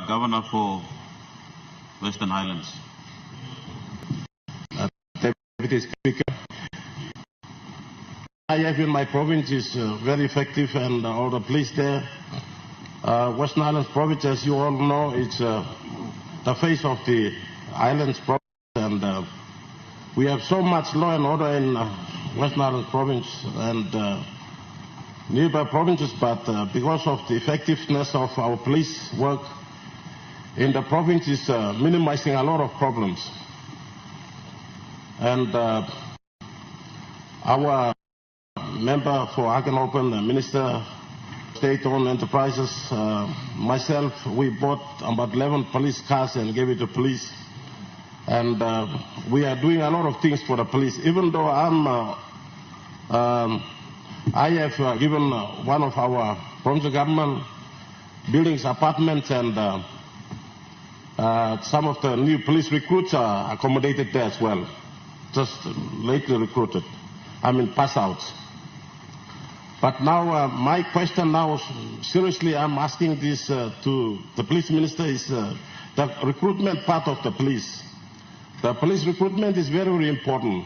Governor for Western Highlands. Deputy Speaker, IF in my province is very effective, and all the police there. Western Highlands province, as you all know, it's the face of the Highlands province, and we have so much law and order in Western Highlands province and nearby provinces, but because of the effectiveness of our police work in the province is minimizing a lot of problems. And our member for Hagen Open, Minister State-owned enterprises, myself, we bought about 11 police cars and gave it to police. And we are doing a lot of things for the police. Even though I have given one of our provincial government buildings, apartments, and some of the new police recruits are accommodated there as well. Just lately recruited, pass outs. But now my question now, seriously, I'm asking this to the police minister, is the recruitment part of the police. The police recruitment is very, very important.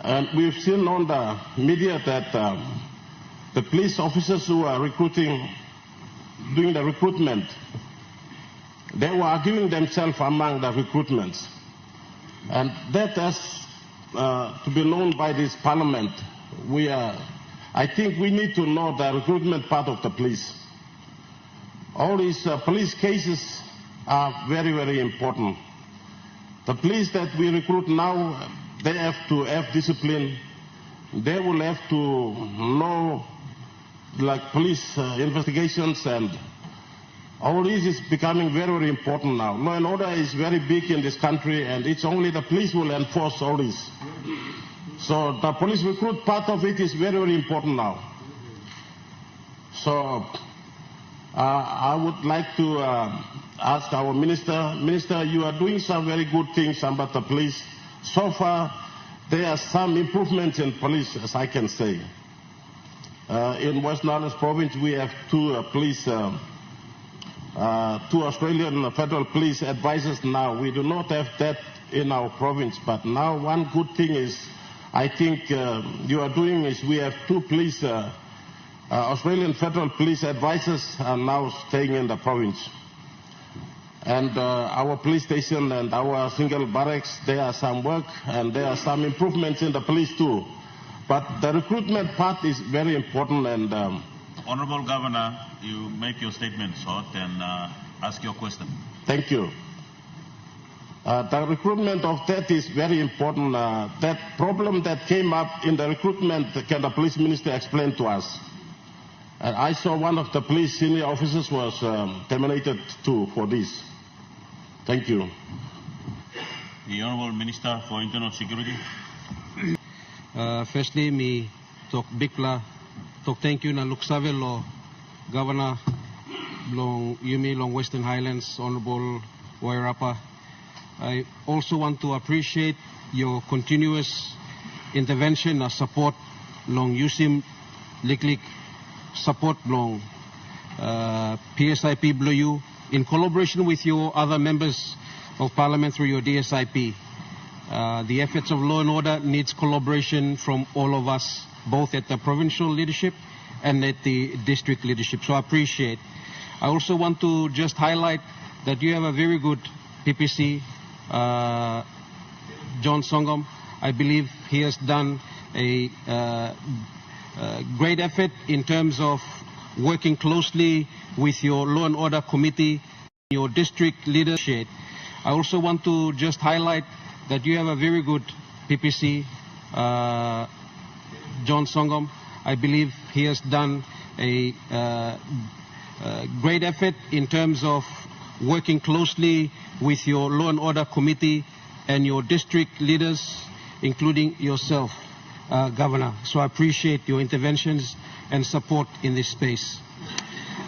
And we've seen on the media that the police officers who are doing the recruitment, they were arguing themselves among the recruitments. And that has to be known by this parliament. I think we need to know the recruitment part of the police. All these police cases are very, very important. The police that we recruit now, they have to have discipline. They will have to know, like, police investigations, and all this is becoming very, very important now. Law and order is very big in this country, and it's only the police will enforce all this. So the police recruit part of it is very, very important now. So I would like to ask our minister, you are doing some very good things about the police. So far, there are some improvements in police, as I can say. In Western Highlands province, we have two Australian federal police advisors now. We do not have that in our province, but now one good thing is, I think you are doing is we have two police, Australian federal police advisors are now staying in the province. And our police station and our single barracks, there are some work and there are some improvements in the police too. But the recruitment part is very important. And Honourable Governor, you make your statement short and ask your question. Thank you. The recruitment of that is very important. That problem that came up in the recruitment, can the police minister explain to us? And I saw one of the police senior officers was terminated too for this. Thank you. The Honourable Minister for Internal Security. Firstly, me talk bigla, talk thank you na luksavelo Governor long Yumi long Western Highlands, Honourable Rapa. I also want to appreciate your continuous intervention and support long USIM Liklik support long PSIP Blue in collaboration with your other members of Parliament through your DSIP. The efforts of law and order needs collaboration from all of us, both at the provincial leadership and at the district leadership. So I appreciate. I also want to just highlight that you have a very good PPC, John Songom. I believe he has done a great effort in terms of working closely with your law and order committee, your district leadership. I also want to just highlight that you have a very good PPC, John Songom. I believe he has done a great effort in terms of working closely with your law and order committee and your district leaders, including yourself, Governor. So I appreciate your interventions and support in this space.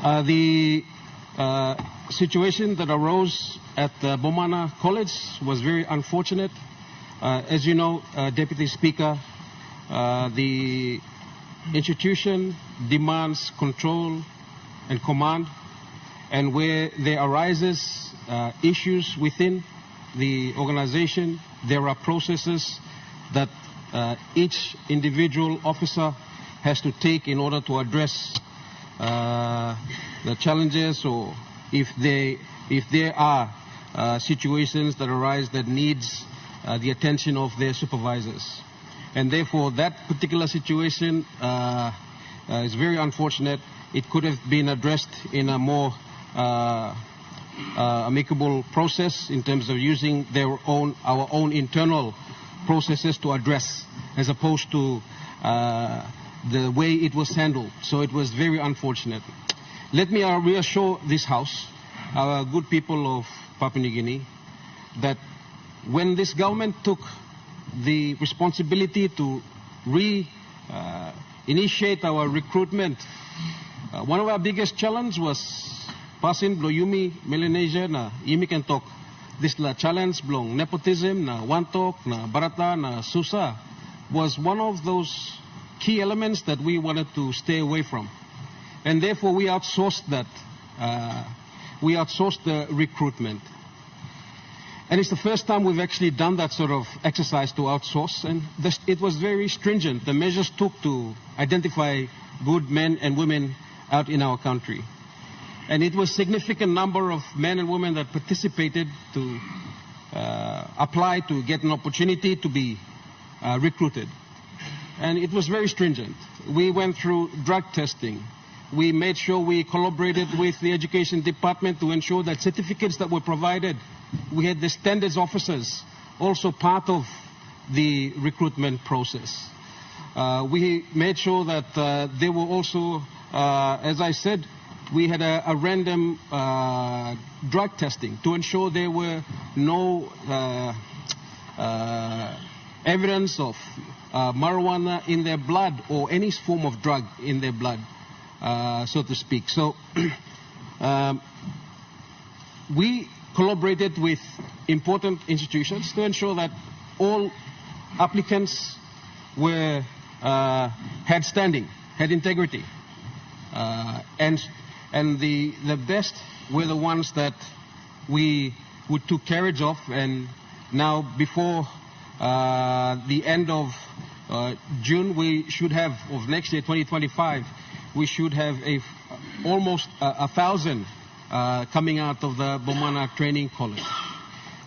The situation that arose at Bomana College was very unfortunate. As you know, Deputy Speaker, the institution demands control and command, And where there arises issues within the organization, there are processes that each individual officer has to take in order to address the challenges, or if there are situations that arise that needs the attention of their supervisors. And therefore, that particular situation is very unfortunate. It could have been addressed in a more amicable process in terms of using our own internal processes to address, as opposed to the way it was handled. So it was very unfortunate. Let me reassure this House, our good people of Papua New Guinea, that when this government took the responsibility to initiate our recruitment, one of our biggest challenge was pasin blo yumi Melanesia na yumi can talk this la challenge blong nepotism na wantok na barata na susa was one of those key elements that we wanted to stay away from, and therefore we outsourced that. We outsourced the recruitment, and it's the first time we've actually done that sort of exercise to outsource, and it was very stringent. The measures took to identify good men and women out in our country. And it was a significant number of men and women that participated to apply to get an opportunity to be recruited. And it was very stringent. We went through drug testing. We made sure we collaborated with the education department to ensure that certificates that were provided, we had the standards officers also part of the recruitment process. We made sure that there were also, as I said, we had a random drug testing to ensure there were no evidence of marijuana in their blood or any form of drug in their blood, so to speak. So we collaborated with important institutions to ensure that all applicants had standing, had integrity, and the best were the ones that we took carriage of. And now, before the end of June, we should have, of next year, 2025, we should have almost 1,000 coming out of the Bomana Training College.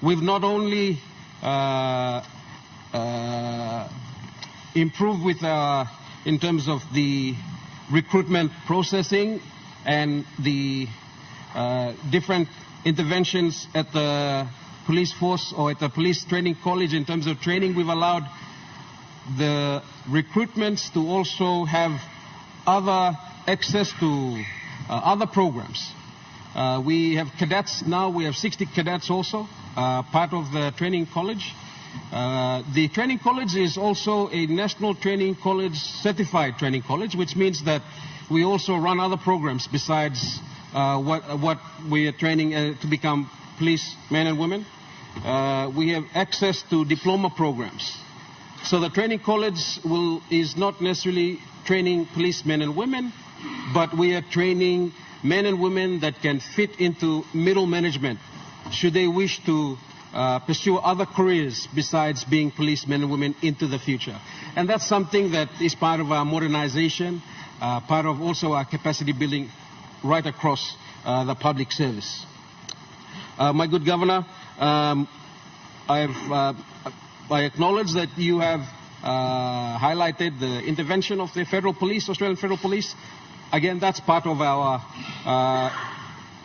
We've not only improved with in terms of the recruitment processing and the different interventions at the police force or at the police training college in terms of training. We've allowed the recruitments to also have other access to other programs. We have cadets now. We have 60 cadets also, part of the training college. The training college is also a national training college, certified training college, which means that we also run other programs besides what we are training to become police men and women. We have access to diploma programs. So the training college is not necessarily training policemen and women, but we are training men and women that can fit into middle management should they wish to pursue other careers besides being policemen and women into the future. And that's something that is part of our modernization, part of also our capacity building right across the public service. My good Governor, I acknowledge that you have highlighted the intervention of the Federal Police, Australian Federal Police. Again, that's part of our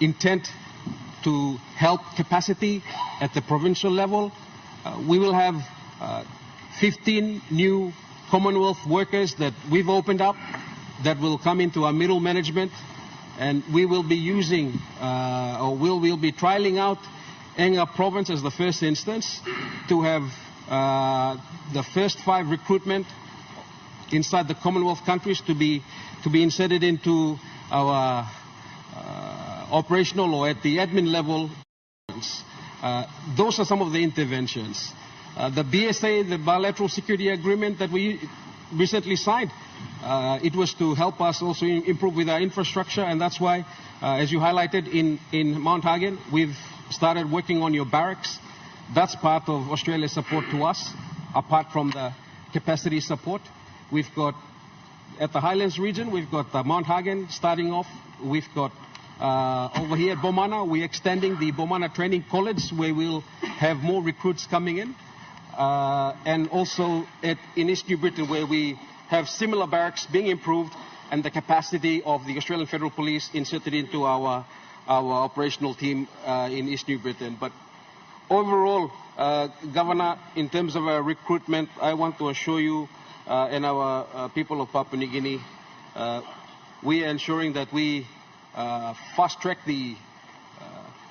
intent to help capacity at the provincial level. We will have 15 new Commonwealth workers that we've opened up that will come into our middle management, and we will be using we'll be trialing out Enga province as the first instance to have the first 5 recruitment inside the Commonwealth countries to be inserted into our operational or at the admin level. Those are some of the interventions. The BSA, the bilateral security agreement that we recently signed. It was to help us also improve with our infrastructure, and that's why, as you highlighted in Mount Hagen, we've started working on your barracks. That's part of Australia's support to us, apart from the capacity support. We've got, at the Highlands region, we've got Mount Hagen starting off. We've got over here at Bomana, we're extending the Bomana Training College, where we'll have more recruits coming in. And also in East New Britain, where we have similar barracks being improved and the capacity of the Australian Federal Police inserted into our operational team in East New Britain. But overall, Governor, in terms of our recruitment, I want to assure you and our people of Papua New Guinea, we are ensuring that we fast-track the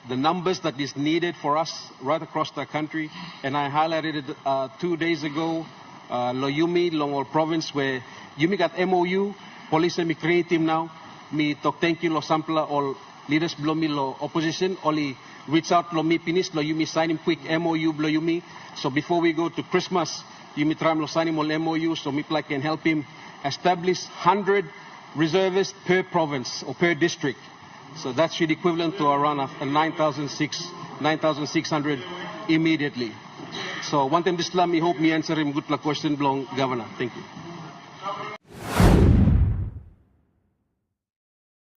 numbers that is needed for us right across the country. And I highlighted it 2 days ago, lo Yumi, Longol Province, where Yumi got MOU, police and me create team now, me talk thank you lo sampla all leaders below me lo opposition, only reach out lo me pinis, lo Yumi sign him quick MOU below Yumi. So before we go to Christmas, Yumi try lo sign him all MOU, so me can help him establish 100 reservists per province or per district. So that should equivalent to around 9,600 immediately. So one time this time, I hope me answer him good question belong Governor. Thank you.